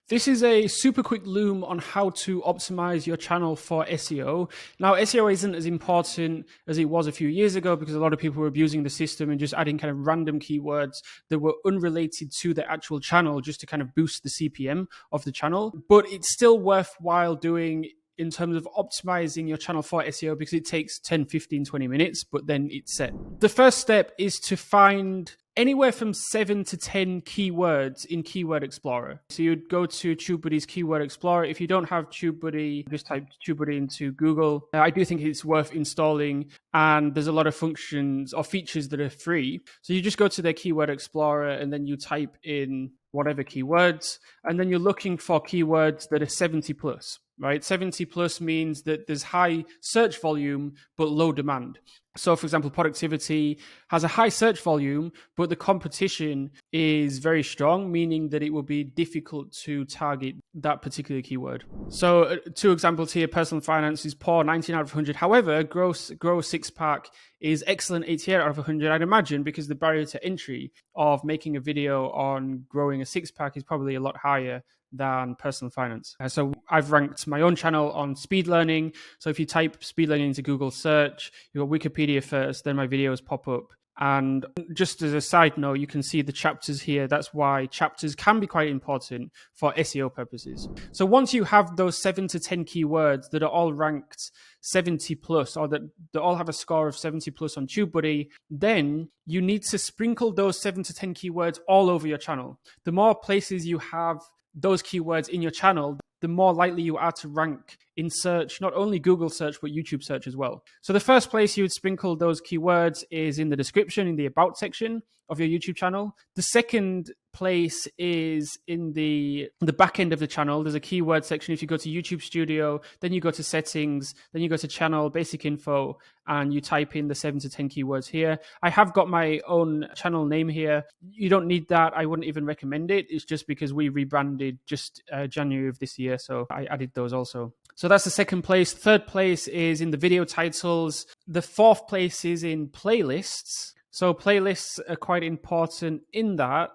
This is a super quick loom on how to optimize your channel for SEO. Now, SEO isn't as important as it was a few years ago because a lot of people were abusing the system and just adding kind of random keywords that were unrelated to the actual channel just to kind of boost the CPM of the channel. But it's still worthwhile doing in terms of optimizing your channel for SEO because it takes 10, 15, 20 minutes, but then it's set. The first step is to find anywhere from 7 to 10 keywords in Keyword Explorer. So you'd go to TubeBuddy's Keyword Explorer. If you don't have TubeBuddy, just type TubeBuddy into Google. I do think it's worth installing, and there's a lot of functions or features that are free. So you just go to their Keyword Explorer and then you type in whatever keywords, and then you're looking for keywords that are 70 plus. Right? 70 plus means that there's high search volume, but low demand. So for example, productivity has a high search volume, but the competition is very strong, meaning that it will be difficult to target that particular keyword. So two examples here, personal finance is poor, 19 out of 100. However, grow a six pack is excellent, 88 out of 100, I'd imagine, because the barrier to entry of making a video on growing a six pack is probably a lot higher than personal finance. So I've ranked my own channel on speed learning. So if you type speed learning into Google search, you got Wikipedia first, then my videos pop up. And just as a side note, you can see the chapters here. That's why chapters can be quite important for SEO purposes. So once you have those 7 to 10 keywords that are all ranked 70 plus, or that all have a score of 70 plus on TubeBuddy, then you need to sprinkle those 7 to 10 keywords all over your channel. The more places you have those keywords in your channel, the more likely you are to rank in search, not only Google search, but YouTube search as well. So the first place you would sprinkle those keywords is in the description, in the about section of your YouTube channel. The second place is in the back end of the channel. There's a keyword section. If you go to YouTube Studio, then you go to settings, then you go to channel, basic info, and you type in the 7 to 10 keywords here. I have got my own channel name here. You don't need that. I wouldn't even recommend it. It's just because we rebranded just January of this year. So I added those also. So that's the second place. Third place is in the video titles. The fourth place is in playlists. So playlists are quite important in that.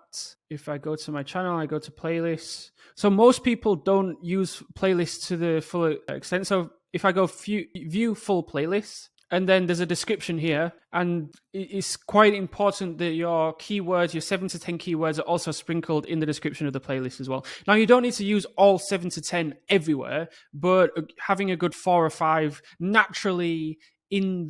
If I go to my channel, I go to playlists. So most people don't use playlists to the full extent. So if I go view full playlists, and then there's a description here, and it's quite important that your keywords, your 7 to 10 keywords, are also sprinkled in the description of the playlist as well. Now, you don't need to use all 7 to 10 everywhere, but having a good 4 or 5 naturally in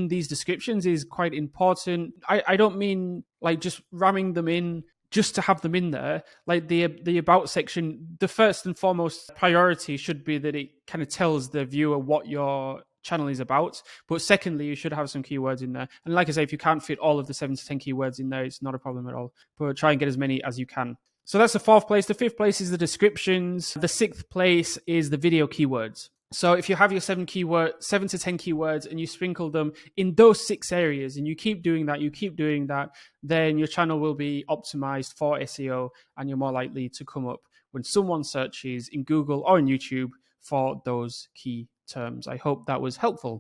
these descriptions is quite important. I don't mean like just ramming them in just to have them in there. Like the about section, the first and foremost priority should be that it kind of tells the viewer what your channel is about. But secondly, you should have some keywords in there. And like I say, if you can't fit all of the 7 to 10 keywords in there, it's not a problem at all. But try and get as many as you can. So that's the fourth place. The fifth place is the descriptions. The sixth place is the video keywords. So if you have your 7 to 10 keywords and you sprinkle them in those 6 areas and you keep doing that, then your channel will be optimized for SEO and you're more likely to come up when someone searches in Google or in YouTube for those key terms. I hope that was helpful.